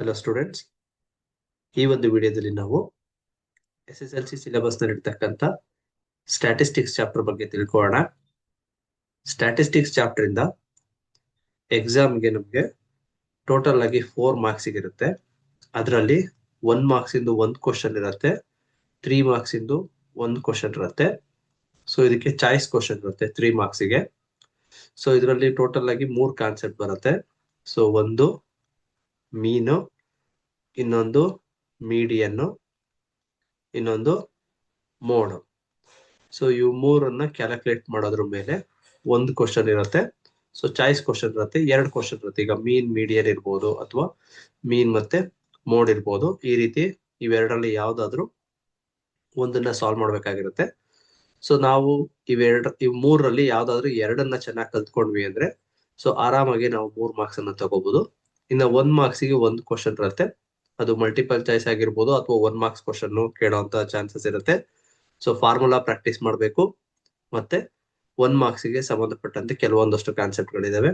Hello students, ಈ ಒಂದು ವಿಡಿಯೋದಲ್ಲಿ ನಾವು SSLC ಸಿಲೆಬಸ್ ನಲ್ಲಿರ್ತಕ್ಕಂಥ ಸ್ಟ್ಯಾಟಿಸ್ಟಿಕ್ಸ್ ಚಾಪ್ಟರ್ ಬಗ್ಗೆ ತಿಳ್ಕೊಳ್ಳೋಣ. ಸ್ಟ್ಯಾಟಿಸ್ಟಿಕ್ಸ್ ಚಾಪ್ಟರ್ ಇಂದ ಎಕ್ಸಾಮ್ಗೆ ನಮಗೆ ಟೋಟಲ್ ಆಗಿ 4 ಮಾರ್ಕ್ಸ್ ಇರುತ್ತೆ. ಅದರಲ್ಲಿ 1 ಮಾರ್ಕ್ಸ್ ಇಂದು 1 ಕ್ವಶನ್ ಇರುತ್ತೆ, 3 ಮಾರ್ಕ್ಸ್ ಇಂದು 1 ಕ್ವಶನ್ ಇರುತ್ತೆ. ಸೊ ಇದಕ್ಕೆ ಚಾಯ್ಸ್ ಕ್ವಶನ್ ಇರುತ್ತೆ 3 ಮಾರ್ಕ್ಸಿಗೆ. ಸೊ ಇದರಲ್ಲಿ ಟೋಟಲ್ ಆಗಿ 3 ಕಾನ್ಸೆಪ್ಟ್ ಬರುತ್ತೆ. ಸೊ ಒಂದು ಮೀನು, ಇನ್ನೊಂದು ಮೀಡಿಯನ್ನು, ಇನ್ನೊಂದು ಮೋಡ್. ಸೊ ಇವು ಮೂರನ್ನ ಕ್ಯಾಲ್ಕುಲೇಟ್ ಮಾಡೋದ್ರ ಮೇಲೆ ಒಂದು ಕ್ವಶನ್ ಇರುತ್ತೆ. ಸೊ ಚಾಯ್ಸ್ ಕ್ವಶನ್ ಇರುತ್ತೆ, 2 ಕ್ವಶನ್ ಇರುತ್ತೆ. ಈಗ ಮೀನ್, ಮೀಡಿಯನ್ ಇರ್ಬೋದು ಅಥವಾ ಮೀನ್ ಮತ್ತೆ ಮೋಡ್ ಇರ್ಬೋದು. ಈ ರೀತಿ ಇವೆರಡರಲ್ಲಿ ಯಾವ್ದಾದ್ರು ಒಂದನ್ನ ಸಾಲ್ವ್ ಮಾಡ್ಬೇಕಾಗಿರುತ್ತೆ. ಸೊ ನಾವು ಇವ್ ಮೂರರಲ್ಲಿ ಯಾವ್ದಾದ್ರು ಎರಡನ್ನ ಚೆನ್ನಾಗಿ ಕಲ್ತ್ಕೊಂಡ್ವಿ ಅಂದ್ರೆ ಸೊ ಆರಾಮಾಗಿ ನಾವು 3 ಮಾರ್ಕ್ಸ್ ಅನ್ನ ತಗೋಬಹುದು. ಇನ್ನ 1 ಮಾರ್ಕ್ಸಿಗೆ 1 ಕ್ವಶನ್ ಇರುತ್ತೆ. ಅದು ಮಲ್ಟಿಪಲ್ ಚಾಯ್ಸ್ ಆಗಿರ್ಬೋದು ಅಥವಾ 1 ಮಾರ್ಕ್ಸ್ ಕ್ವಶನ್ ಕೇಳೋಂತ ಚಾನ್ಸಸ್ ಇರುತ್ತೆ. ಸೊ ಫಾರ್ಮುಲಾ ಪ್ರಾಕ್ಟೀಸ್ ಮಾಡಬೇಕು, ಮತ್ತೆ 1 ಮಾರ್ಕ್ಸಿಗೆ ಸಂಬಂಧಪಟ್ಟಂತೆ ಕೆಲವೊಂದಷ್ಟು ಕಾನ್ಸೆಪ್ಟ್ ಗಳಿದಾವೆ,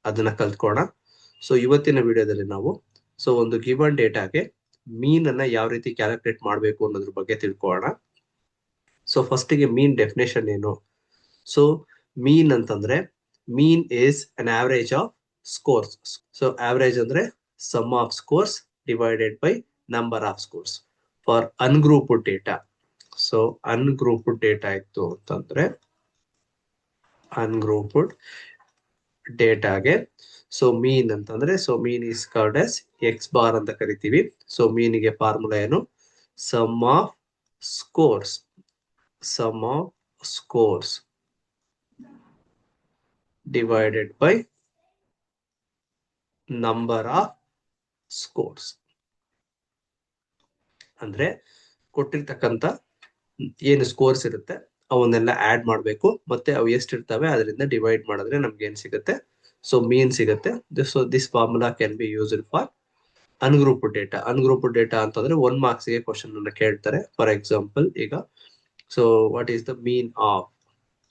ಅದನ್ನ ಕಲ್ತ್ಕೋಣ. ಸೊ ಇವತ್ತಿನ ವಿಡಿಯೋದಲ್ಲಿ ನಾವು ಒಂದು ಗಿವನ್ ಡೇಟಾಗೆ ಮೀನ್ ಅನ್ನ ಯಾವ ರೀತಿ ಕ್ಯಾಲ್ಕುಲೇಟ್ ಮಾಡಬೇಕು ಅನ್ನೋದ್ರ ಬಗ್ಗೆ ತಿಳ್ಕೊಳ್ಳೋಣ. ಸೊ ಫಸ್ಟಿಗೆ ಮೀನ್ ಡೆಫಿನೇಷನ್ ಏನು? ಸೊ ಮೀನ್ ಅಂತಂದ್ರೆ mean is an average of scores. So average ಅಂದ್ರೆ sum of scores divided by number of scores for ungrouped data. So ungrouped data ಇತ್ತು ಅಂತಂದ್ರೆ ಅನ್ಗ್ರೂಪ್ಡ್ ಡೇಟಾಗೆ ಸೊ ಮೀನ್ ಅಂತಂದ್ರೆ mean is called as X bar ಅಂತ ಕರಿತೀವಿ. So ಮೀನಿಗೆ formula ಏನು? Sum of scores, sum of scores divided by number of scores. ಅಂದ್ರೆ ಕೊಟ್ಟಿರ್ತಕ್ಕಂಥ ಏನು ಸ್ಕೋರ್ಸ್ ಇರುತ್ತೆ ಅವನ್ನೆಲ್ಲ ಆಡ್ ಮಾಡಬೇಕು, ಮತ್ತೆ ಅವು ಎಷ್ಟಿರ್ತವೆ ಅದರಿಂದ ಡಿವೈಡ್ ಮಾಡಿದ್ರೆ ನಮ್ಗೆ ಏನ್ ಸಿಗುತ್ತೆ? ಸೊ ಮೀನ್ ಸಿಗುತ್ತೆ. So this formula can be used for ungrouped data. Ungrouped data ಅಂತಂದ್ರೆ 1 ಮಾರ್ಕ್ಸ್ಗೆ ಕ್ವಶನ್ ಅನ್ನ ಕೇಳ್ತಾರೆ. ಫಾರ್ ಎಕ್ಸಾಂಪಲ್ ಈಗ so what is the mean of?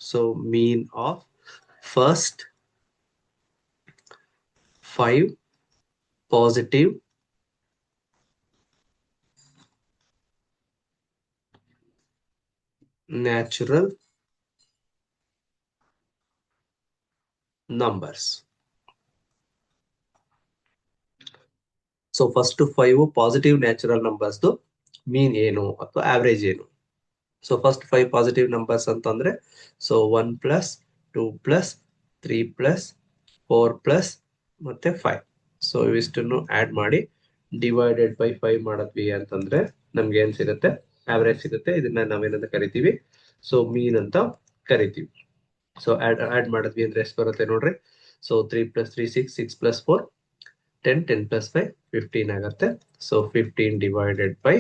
So mean of first 5 positive natural numbers. So first 5 positive natural numbers ದು mean ಏನು ಅಥವಾ average ಏನು? So first 5 positive numbers ಅಂತಂದ್ರೆ 1 plus 2 plus 3 plus 4 plus ಮತ್ತೆ 5. So ಇವಿಷ್ಟನ್ನು add ಮಾಡಿ divided by 5 ಮಾಡಿದ್ವಿ ಅಂತಂದ್ರೆ ನಮ್ಗೆ ಏನ್ ಸಿಗುತ್ತೆ? ಆವರೇಜ್ ಸಿಗುತ್ತೆ. ಇದನ್ನ ನಾವೇನಂತ ಕರಿತೀವಿ? ಸೊ ಮೀನ್ ಅಂತ ಕರಿತೀವಿ. ಸೊ ಆಡ್ ಮಾಡಿದ್ವಿ ಅಂದ್ರೆ ಎಷ್ಟು ಬರುತ್ತೆ ನೋಡ್ರಿ? ಸೊ 3 ಪ್ಲಸ್ 3 6 ಪ್ಲಸ್ 4 10 10 ಪ್ಲಸ್ 5 15 ಆಗುತ್ತೆ. So 15 divided by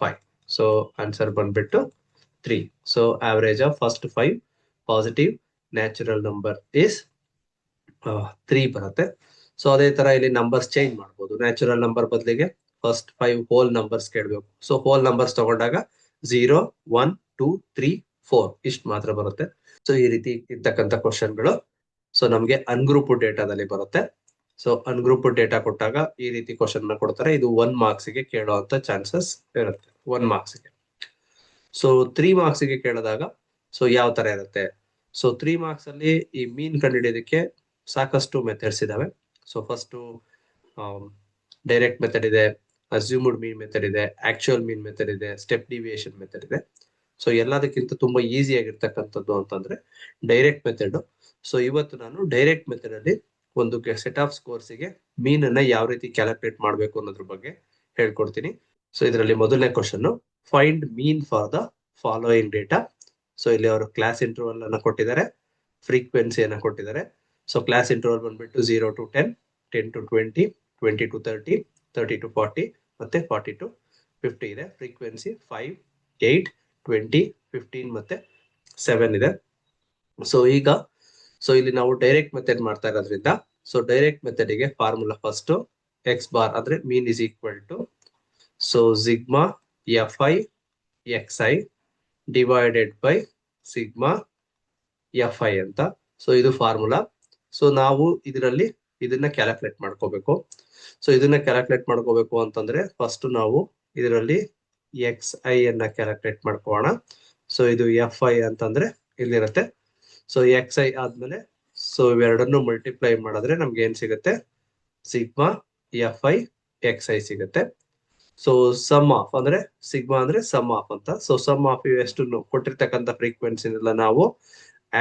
5. So answer ಬಂದ್ಬಿಟ್ಟು 3. So average of first 5 positive natural number is 3 ಬರುತ್ತೆ. ಸೊ ಅದೇ ತರ ಇಲ್ಲಿ ನಂಬರ್ಸ್ ಚೇಂಜ್ ಮಾಡಬಹುದು. ನ್ಯಾಚುರಲ್ ನಂಬರ್ ಬದಲಿಗೆ ಫಸ್ಟ್ 5 ಹೋಲ್ ನಂಬರ್ಸ್ ಕೇಳಬೇಕು. ಸೊ ಹೋಲ್ ನಂಬರ್ಸ್ ತಗೊಂಡಾಗ 0 1 2 3 4 ಇಷ್ಟು ಮಾತ್ರ ಬರುತ್ತೆ. ಸೊ ಈ ರೀತಿ ಇರ್ತಕ್ಕಂಥ ಕ್ವಶನ್ಗಳು ಸೊ ನಮಗೆ ಅನ್ಗ್ರೂಪ್ಡ್ ಡೇಟಾದಲ್ಲಿ ಬರುತ್ತೆ. ಸೊ ಅನ್ಗ್ರೂಪ್ಡ್ ಡೇಟಾ ಕೊಟ್ಟಾಗ ಈ ರೀತಿ ಕ್ವಶನ್ ನ ಕೊಡ್ತಾರೆ. ಇದು 1 ಮಾರ್ಕ್ಸ್ಗೆ ಕೇಳುವಂತ ಚಾನ್ಸಸ್ ಇರುತ್ತೆ. 1 ಮಾರ್ಕ್ಸ್ಗೆ. ಸೊ 3 ಮಾರ್ಕ್ಸ್ಗೆ ಕೇಳಿದಾಗ ಸೊ ಯಾವ ತರ ಇರುತ್ತೆ? ಸೊ 3 ಮಾರ್ಕ್ಸ್ ಅಲ್ಲಿ ಈ ಮೀನ್ ಕಂಡುಹಿಡಿಯೋದಕ್ಕೆ ಸಾಕಷ್ಟು ಮೆಥಡ್ಸ್ ಇದಾವೆ. ಸೊ ಫಸ್ಟ್ ಡೈರೆಕ್ಟ್ ಮೆಥಡ್ ಇದೆ, ಅಸ್ಯೂಮ್ಡ್ ಮೀನ್ ಮೆಥಡ್ ಇದೆ, ಆಕ್ಚುಯಲ್ ಮೀನ್ ಮೆಥಡ್ ಇದೆ, ಸ್ಟೆಪ್ ಡಿವಿಯೇಷನ್ ಮೆಥಡ್ ಇದೆ. ಸೊ ಎಲ್ಲದಕ್ಕಿಂತ ತುಂಬಾ ಈಸಿ ಆಗಿರ್ತಕ್ಕಂಥದ್ದು ಅಂತಂದ್ರೆ ಡೈರೆಕ್ಟ್ ಮೆಥಡ್. ಸೊ ಇವತ್ತು ನಾನು ಡೈರೆಕ್ಟ್ ಮೆಥಡ್ ಅಲ್ಲಿ ಒಂದು ಸೆಟ್ ಆಫ್ ಸ್ಕೋರ್ಸ್ಗೆ ಮೀನ್ ಅನ್ನ ಯಾವ ರೀತಿ ಕ್ಯಾಲ್ಕುಲೇಟ್ ಮಾಡಬೇಕು ಅನ್ನೋದ್ರ ಬಗ್ಗೆ ಹೇಳ್ಕೊಡ್ತೀನಿ. ಸೊ ಇದರಲ್ಲಿ ಮೊದಲನೇ question, find mean for the following data. So ಇಲ್ಲಿ ಅವರು ಕ್ಲಾಸ್ ಇಂಟರ್ವಲ್ ಅನ್ನ ಕೊಟ್ಟಿದ್ದಾರೆ, ಫ್ರೀಕ್ವೆನ್ಸಿಯನ್ನ ಕೊಟ್ಟಿದ್ದಾರೆ. ಸೊ ಕ್ಲಾಸ್ ಇಂಟರ್ವಲ್ ಬಂದ್ಬಿಟ್ಟು 0 to 10, 10 to 20, 20 to 30, 30 to 40 ಮತ್ತೆ 40 to 50 ಇದೆ. ಫ್ರೀಕ್ವೆನ್ಸಿ 5, 8, 20, 15 ಮತ್ತೆ 7 ಇದೆ. ಸೊ ಈಗ ಇಲ್ಲಿ ನಾವು ಡೈರೆಕ್ಟ್ ಮೆಥಡ್ ಮಾಡ್ತಾ ಇರೋದ್ರಿಂದ ಸೊ ಡೈರೆಕ್ಟ್ ಮೆಥಡ್ ಗೆ ಫಾರ್ಮುಲಾ ಫಸ್ಟ್ ಎಕ್ಸ್ ಬಾರ್ ಅಂದ್ರೆ mean is equal to sigma fi xi divided by sigma fi ಅಂತ. ಸೊ ಇದು ಫಾರ್ಮುಲಾ. ಸೊ ನಾವು ಇದರಲ್ಲಿ ಇದನ್ನ ಕ್ಯಾಲ್ಕುಲೇಟ್ ಮಾಡ್ಕೋಬೇಕು. ಸೊ ಇದನ್ನ ಕ್ಯಾಲ್ಕುಲೇಟ್ ಮಾಡ್ಕೋಬೇಕು ಅಂತಂದ್ರೆ ಫಸ್ಟ್ ನಾವು ಇದರಲ್ಲಿ ಎಕ್ಸ್ ಐ ಅನ್ನ ಕ್ಯಾಲ್ಕುಲೇಟ್ ಮಾಡ್ಕೋಣ. ಸೊ ಇದು ಎಫ್ ಐ ಅಂತಂದ್ರೆ ಇಲ್ಲಿರುತ್ತೆ. ಸೊ ಎಕ್ಸ್ ಐ ಆದ್ಮೇಲೆ ಸೊ ಇವೆರಡನ್ನು ಮಲ್ಟಿಪ್ಲೈ ಮಾಡಿದ್ರೆ ನಮ್ಗೆ ಏನ್ ಸಿಗುತ್ತೆ, sigma F I X I ಸಿಗುತ್ತೆ. ಸೊ ಸಮ್ ಆಫ್ ಅಂದ್ರೆ ಸಿಗ್ಮಾ ಅಂದ್ರೆ ಸಮ್ ಆಫ್ ಅಂತ. ಸೊ ಸಮ್ ಆಫ್ ಎಷ್ಟು ಕೊಟ್ಟಿರ್ತಕ್ಕಂಥ ಫ್ರೀಕ್ವೆನ್ಸಿನೆಲ್ಲ ನಾವು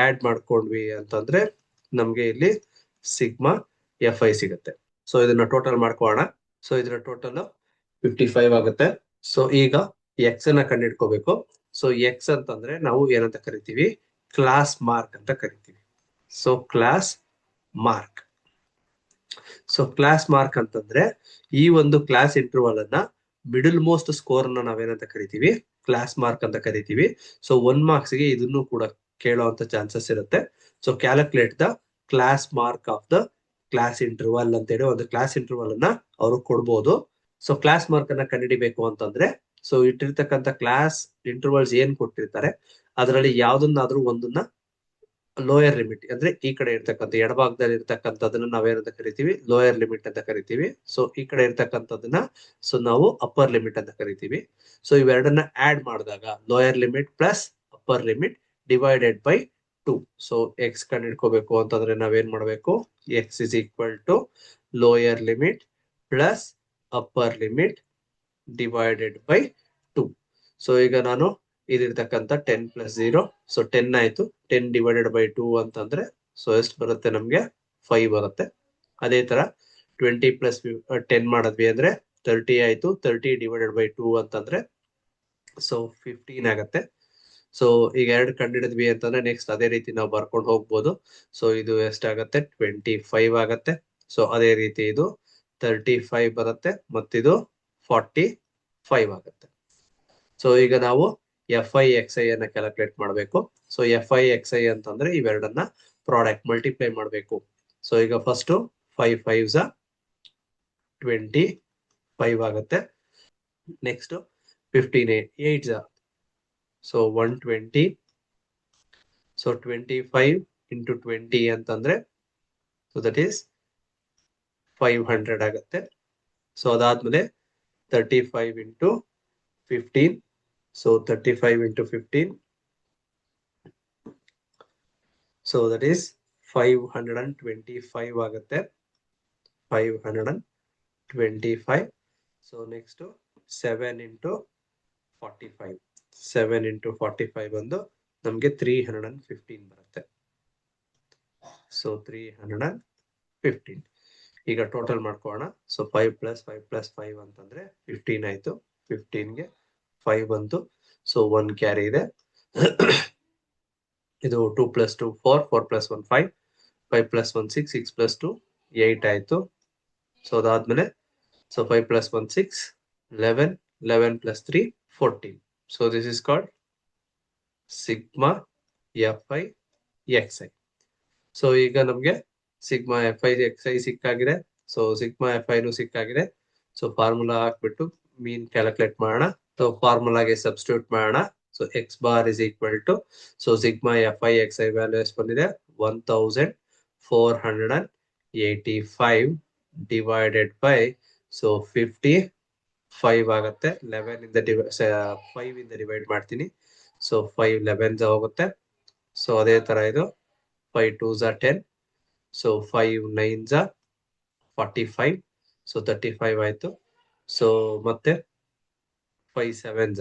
ಆಡ್ ಮಾಡ್ಕೊಂಡ್ವಿ ಅಂತಂದ್ರೆ ನಮ್ಗೆ ಇಲ್ಲಿ ಸಿಗ್ಮಾ ಎಫ್ ಐ ಸಿಗುತ್ತೆ. ಸೊ ಇದನ್ನ ಟೋಟಲ್ ಮಾಡ್ಕೋಣ. ಸೊ ಇದರ ಟೋಟಲ್ 55 ಆಗುತ್ತೆ. ಸೊ ಈಗ ಎಕ್ಸ್ ಅನ್ನ ಕಂಡಿಡ್ಕೋಬೇಕು. ಸೊ ಎಕ್ಸ್ ಅಂತಂದ್ರೆ ನಾವು ಏನಂತ ಕರಿತೀವಿ, ಕ್ಲಾಸ್ ಮಾರ್ಕ್ ಅಂತ ಕರಿತೀವಿ. So class mark. So class mark ಅಂತಂದ್ರೆ ಈ ಒಂದು ಕ್ಲಾಸ್ ಇಂಟರ್ವಲ್ ಅನ್ನ ಮಿಡಲ್ ಮೋಸ್ಟ್ ಸ್ಕೋರ್ ಅನ್ನ ನಾವೇನಂತ ಕರಿತೀವಿ, ಕ್ಲಾಸ್ ಮಾರ್ಕ್ ಅಂತ ಕರಿತೀವಿ. ಸೊ 1 ಮಾರ್ಕ್ಸ್ ಗೆ ಇದನ್ನು ಕೂಡ ಕೇಳುವಂತ ಚಾನ್ಸಸ್ ಇರುತ್ತೆ. So calculate the class mark of the class interval ಅಂತೇಳಿ ಒಂದು ಕ್ಲಾಸ್ ಇಂಟರ್ವಲ್ ಅನ್ನ ಅವರು ಕೊಡ್ಬೋದು. ಸೊ ಕ್ಲಾಸ್ ಮಾರ್ಕ್ ಅನ್ನ ಕಂಡುಹಿಡಿಬೇಕು ಅಂತಂದ್ರೆ ಸೊ ಇಟ್ಟಿರ್ತಕ್ಕಂಥ ಕ್ಲಾಸ್ ಇಂಟರ್ವಲ್ಸ್ ಏನ್ ಕೊಟ್ಟಿರ್ತಾರೆ ಅದರಲ್ಲಿ ಯಾವ್ದನ್ನಾದ್ರೂ ಒಂದನ್ನ ಲೋಯರ್ ಲಿಮಿಟ್ ಅಂದ್ರೆ ಈ ಕಡೆ ಇರ್ತಕ್ಕಂಥ ಎಡಭಾಗದಲ್ಲಿ ಇರ್ತಕ್ಕಂಥದನ್ನ ನಾವೇನಂತ ಕರಿತೀವಿ, ಲೋಯರ್ ಲಿಮಿಟ್ ಅಂತ ಕರಿತೀವಿ. ಸೊ ಈ ಕಡೆ ಇರ್ತಕ್ಕಂಥದನ್ನ ಸೊ ನಾವು ಅಪ್ಪರ್ ಲಿಮಿಟ್ ಅಂತ ಕರಿತೀವಿ. ಸೊ ಇವೆರಡನ್ನ ಆಡ್ ಮಾಡಿದಾಗ lower limit plus upper limit divided by 2. So X ಕಂಡುಹಿಡ್ಕೋಬೇಕು ಅಂತಂದ್ರೆ ನಾವೇನ್ ಮಾಡ್ಬೇಕು, X is equal to lower limit plus upper limit divided by 2. So ಈಗ ನಾನು ಇದಿರ್ತಕ್ಕಂಥ 10 ಪ್ಲಸ್ 0 ಸೊ 10 ಆಯ್ತು. 10 ಡಿವೈಡೆಡ್ ಬೈ 2 ಅಂತಂದ್ರೆ ಸೊ ಎಷ್ಟು ಬರುತ್ತೆ, ನಮ್ಗೆ 5 ಬರುತ್ತೆ. ಅದೇ ತರ 20 ಪ್ಲಸ್ 10 ಮಾಡಿದ್ವಿ ಅಂದ್ರೆ 30 ಆಯ್ತು. 30 ಡಿವೈಡೆಡ್ ಬೈ 2 ಅಂತಂದ್ರೆ ಸೊ 15 ಆಗತ್ತೆ. ಸೊ ಈಗ 2 ಕಂಡಿಡಿದ್ವಿ ಅಂತಂದ್ರೆ ನೆಕ್ಸ್ಟ್ ಅದೇ ರೀತಿ ನಾವು ಬರ್ಕೊಂಡು ಹೋಗ್ಬೋದು. ಸೊ ಇದು ಎಷ್ಟಾಗತ್ತೆ, 25 ಆಗತ್ತೆ. ಸೊ ಅದೇ ರೀತಿ ಇದು 35 ಬರುತ್ತೆ ಮತ್ತಿದು 45 ಆಗುತ್ತೆ. ಸೊ ಈಗ ನಾವು ಎಫ್ ಐ ಎಕ್ಸ್ ಐ ಅನ್ನ ಕ್ಯಾಲ್ಕುಲೇಟ್ ಮಾಡಬೇಕು. So F I X I ಅಂತಂದ್ರೆ ಇವೆರಡನ್ನ ಪ್ರಾಡಕ್ಟ್ ಮಲ್ಟಿಪ್ಲೈ ಮಾಡಬೇಕು. ಸೊ ಈಗ ಫಸ್ಟ್ 5 5s 25 ಆಗುತ್ತೆ. Next 15 8s so 120. So 25 into 20 ಅಂತಂದ್ರೆ ಸೊ ದಟ್ ಈಸ್ 500 ಆಗುತ್ತೆ. ಸೊ ಅದಾದ್ಮೇಲೆ 35 into 15. So 35 into 15. So that is 525 ಆಗುತ್ತೆ. 525. So next 7 into 45. 7 into 45 ಒಂದು ನಮ್ಗೆ 315 ಬರುತ್ತೆ. ಸೊ 315. ಈಗ ಟೋಟಲ್ ಮಾಡ್ಕೋಣ. ಸೊ 5 ಪ್ಲಸ್ 5 ಪ್ಲಸ್ 5 ಅಂತಂದ್ರೆ 15 ಆಯ್ತು. 15ಗೆ 5 ಬಂತು. ಸೊ 1 ಕ್ಯಾರಿ ಇದೆ. ಇದು 2 ಪ್ಲಸ್ 2 4, 4 ಪ್ಲಸ್ 1 5, 5 ಪ್ಲಸ್ 1 6, 6 ಪ್ಲಸ್ 2 8 ಆಯ್ತು. ಸೊ ಅದಾದ್ಮೇಲೆ so 5 plus 1 6 11, 11 plus 3 14. So this is called sigma F I X I. So ಈಗ ನಮ್ಗೆ sigma F I X I ಸಿಕ್ಕಾಗಿದೆ. ಸೊ ಸಿಗ್ಮಾ ಎಫ್ ಐನು ಸಿಕ್ಕಾಗಿದೆ. ಸೊ ಫಾರ್ಮುಲಾ ಹಾಕ್ಬಿಟ್ಟು ಮೀನ್ ಕ್ಯಾಲ್ಕುಲೇಟ್ ಮಾಡೋಣ. ಸೊ ಫಾರ್ಮುಲಾಗೆ ಸಬ್ಸ್ಟಿಟ್ಯೂಟ್ ಮಾಡೋಣ. So X bar is equal to so sigma F I X I value ಎಷ್ಟು ಬಂದಿದೆ, 1485 ಡಿವೈಡೆಡ್ ಬೈ ಸೊ 55 ಆಗುತ್ತೆ. 11 ಇಂದ 5 ಇಂದ ಡಿವೈಡ್ ಮಾಡ್ತೀನಿ. ಸೊ 5 11 ಹೋಗುತ್ತೆ. ಸೊ ಅದೇ ತರ ಇದು 5 2s 10. So 5 9s 45. ಸೊ 35 ಆಯ್ತು. ಸೊ ಮತ್ತೆ 5 7s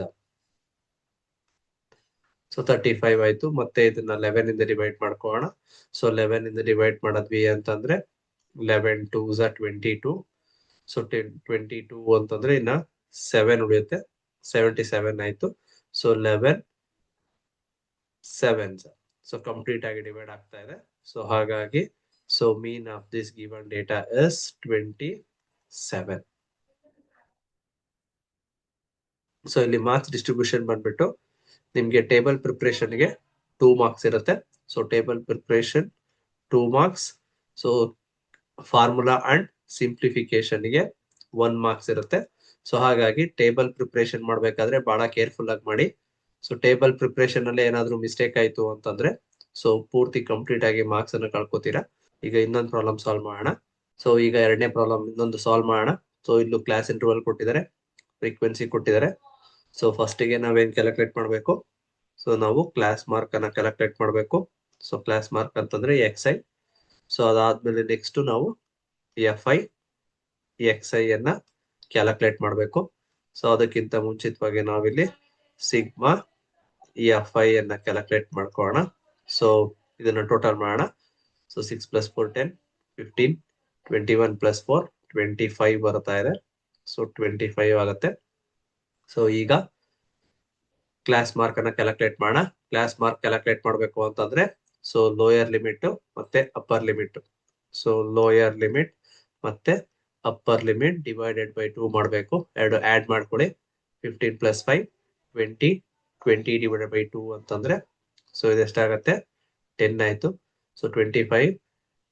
ಸೊ 35 ಆಯ್ತು. ಮತ್ತೆ ಇದನ್ನ 11 ಇಂದ ಡಿವೈಡ್ ಮಾಡ್ಕೋಣ. ಸೊ 11 ಇಂದ ಡಿವೈಡ್ ಮಾಡಿದ್ವಿ ಅಂತಂದ್ರೆ 11 2s 22. ಸೊ 22 ಅಂತಂದ್ರೆ ಇನ್ನ 7 ಉಳಿಯುತ್ತೆ. 77 ಆಯ್ತು. ಸೊ 11 7s ಸೊ ಕಂಪ್ಲೀಟ್ ಆಗಿ ಡಿವೈಡ್ ಆಗ್ತಾ ಇದೆ. ಸೊ ಹಾಗಾಗಿ so mean of this given data is 27. So ಇಲ್ಲಿ ಮಾರ್ಕ್ಸ್ ಡಿಸ್ಟ್ರಿಬ್ಯೂಷನ್ ಬಂದ್ಬಿಟ್ಟು ನಿಮ್ಗೆ ಟೇಬಲ್ ಪ್ರಿಪರೇಷನ್ಗೆ 2 ಮಾರ್ಕ್ಸ್ ಇರುತ್ತೆ. So table preparation 2 marks. So formula and ಸಿಂಪ್ಲಿಫಿಕೇಶನ್ಗೆ 1 ಮಾರ್ಕ್ಸ್ ಇರುತ್ತೆ. ಸೊ ಹಾಗಾಗಿ ಟೇಬಲ್ ಪ್ರಿಪರೇಷನ್ ಮಾಡ್ಬೇಕಾದ್ರೆ ಬಹಳ ಕೇರ್ಫುಲ್ ಆಗಿ ಮಾಡಿ. ಸೊ ಟೇಬಲ್ ಪ್ರಿಪರೇಷನ್ ಅಲ್ಲಿ ಏನಾದ್ರೂ ಮಿಸ್ಟೇಕ್ ಆಯ್ತು ಅಂತಂದ್ರೆ ಸೊ ಪೂರ್ತಿ ಕಂಪ್ಲೀಟ್ ಆಗಿ ಮಾರ್ಕ್ಸ್ ಅನ್ನು ಕಳ್ಕೊತೀರಾ. ಈಗ ಇನ್ನೊಂದು ಪ್ರಾಬ್ಲಮ್ ಸಾಲ್ವ್ ಮಾಡೋಣ. ಸೊ ಈಗ ಎರಡನೇ ಪ್ರಾಬ್ಲಮ್ ಇನ್ನೊಂದು ಸಾಲ್ವ್ ಮಾಡೋಣ. ಸೊ ಇಲ್ಲೂ ಕ್ಲಾಸ್ ಇಂಟರ್ವಲ್ ಕೊಟ್ಟಿದ್ದಾರೆ, ಫ್ರೀಕ್ವೆನ್ಸಿ ಕೊಟ್ಟಿದ್ದಾರೆ. ಸೊ ಫಸ್ಟಿಗೆ ನಾವೇನ್ ಕ್ಯಾಲ್ಕುಲೇಟ್ ಮಾಡಬೇಕು? ಸೊ ನಾವು ಕ್ಲಾಸ್ ಮಾರ್ಕ್ ಅನ್ನ ಕ್ಯಾಲ್ಕುಲೇಟ್ ಮಾಡಬೇಕು. ಸೊ ಕ್ಲಾಸ್ ಮಾರ್ಕ್ ಅಂತಂದ್ರೆ XI. ಸೊ ಅದಾದ್ಮೇಲೆ ನೆಕ್ಸ್ಟ್ ನಾವು FI XI ಅನ್ನ ಕ್ಯಾಲ್ಕುಲೇಟ್ ಮಾಡಬೇಕು. ಸೊ ಅದಕ್ಕಿಂತ ಮುಂಚಿತವಾಗಿ ನಾವಿಲ್ಲಿ ಸಿಗ್ಮಾ FI ಅನ್ನ ಕ್ಯಾಲ್ಕುಲೇಟ್ ಮಾಡ್ಕೊಳ್ಳೋಣ. ಸೊ ಇದನ್ನ ಟೋಟಲ್ ಮಾಡೋಣ. ಸೊ 6 + 4 10 15 21 + 4 25 ಬರ್ತಾ ಇದೆ. ಸೊ 25 ಆಗುತ್ತೆ. ಸೊ ಈಗ ಕ್ಲಾಸ್ ಮಾರ್ಕ್ ಅನ್ನ ಕ್ಯಾಲ್ಕುಲೇಟ್ ಮಾಡೋಣ. ಕ್ಲಾಸ್ ಮಾರ್ಕ್ ಕ್ಯಾಲ್ಕುಲೇಟ್ ಮಾಡಬೇಕು ಅಂತಂದ್ರೆ ಸೊ ಲೋಯರ್ ಲಿಮಿಟ್ ಮತ್ತೆ upper limit. So lower limit ಮತ್ತೆ ಅಪ್ಪರ್ ಲಿಮಿಟ್ ಡಿವೈಡೆಡ್ ಬೈ 2 ಮಾಡಬೇಕು. ಎರಡು ಆಡ್ ಮಾಡ್ಕೊಳ್ಳಿ. 15 + 5 20 20 ಡಿವೈಡೆಡ್ ಬೈ 2 ಅಂತಂದ್ರೆ ಸೊ ಇದೆಷ್ಟಾಗತ್ತೆ? 10 ಆಯ್ತು. ಸೊ 25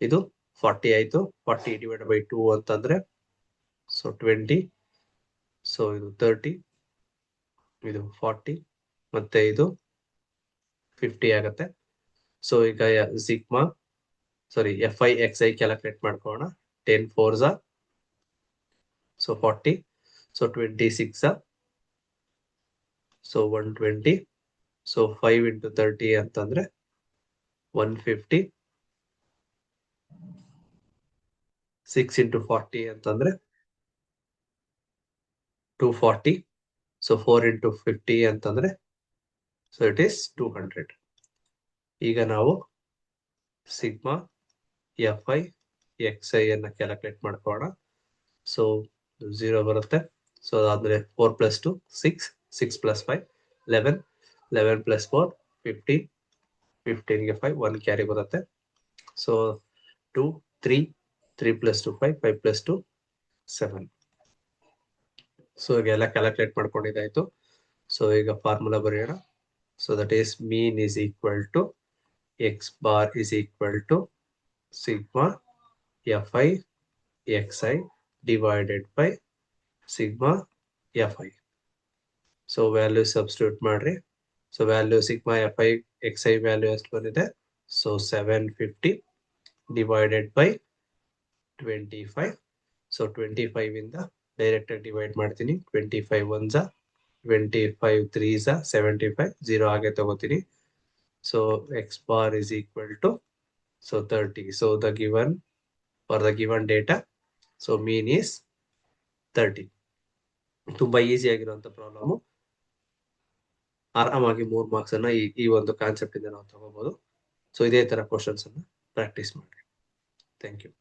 ಇದು 40 ಆಯ್ತು. 40 ಡಿವೈಡೆಡ್ ಬೈ 2 ಅಂತಂದ್ರೆ ಸೊ 20. ಸೊ ಇದು 30, ಇದು 40 ಮತ್ತೆ ಇದು 50 ಆಗತ್ತೆ. ಸೊ ಈಗ ಸಿಗ್ಮಾ FI XI ಕ್ಯಾಲ್ಕುಲೇಟ್ ಮಾಡ್ಕೊಳ್ಳೋಣ. 10 4s so 40. So 26 so 120. So 5 into 30 ಅಂತಂದ್ರೆ 150. 6 into 40 ಅಂತಂದ್ರೆ 240. ಸೊ 4 into 50 ಅಂತಂದ್ರೆ ಸೊ ಇಟ್ ಈಸ್ 200. ಈಗ ನಾವು ಸಿಗ್ಮಾ FI XI ಅನ್ನ ಕ್ಯಾಲ್ಕುಲೇಟ್ ಮಾಡ್ಕೊಳ್ಳೋಣ. ಸೊ 0 ಬರುತ್ತೆ. ಸೊ ಅದಾದ್ಮೇಲೆ 4 + 2 6 6 + 5 11 11 + 4 15 15 ಗೆ 5 1 ಕ್ಯಾರಿ ಬರುತ್ತೆ. ಸೊ 2 3 3 + 2 5 5 + 2 7. ಸೊ ಈಗೆಲ್ಲ ಕ್ಯಾಲ್ಕುಲೇಟ್ ಮಾಡ್ಕೊಂಡಿದ್ದಾಯ್ತು. ಸೊ ಈಗ ಫಾರ್ಮುಲಾ ಬರೆಯೋಣ. So that is mean is equal to x bar is equal to sigma FI XI divided by sigma FI. So value substitute ಮಾಡ್ರಿ. So value sigma FI XI value ಎಷ್ಟು ಬಂದಿದೆ? So 750 divided by 25. So 25 ಇಂದ direct ಆಗಿ divide ಮಾಡ್ತೀನಿ. 25 1s 25 3s 75 0 ಹಾಗೆ ತಗೋತೀನಿ. So x bar is equal to so 30. So the given for the given data, so mean is 30. ತುಂಬಾ easy ಆಗಿರುವಂತ problem. ಆರಾಮಾಗಿ 3 ಮಾರ್ಕ್ಸ್ ಅನ್ನ ಈ ಒಂದು ಕಾನ್ಸೆಪ್ಟ್ ಇಂದ ನಾವು ತಗೋಬಹುದು. ಸೊ ಇದೇ ತರ ಕ್ವಶನ್ಸ್ ಅನ್ನ ಪ್ರಾಕ್ಟೀಸ್ ಮಾಡಿ. Thank you.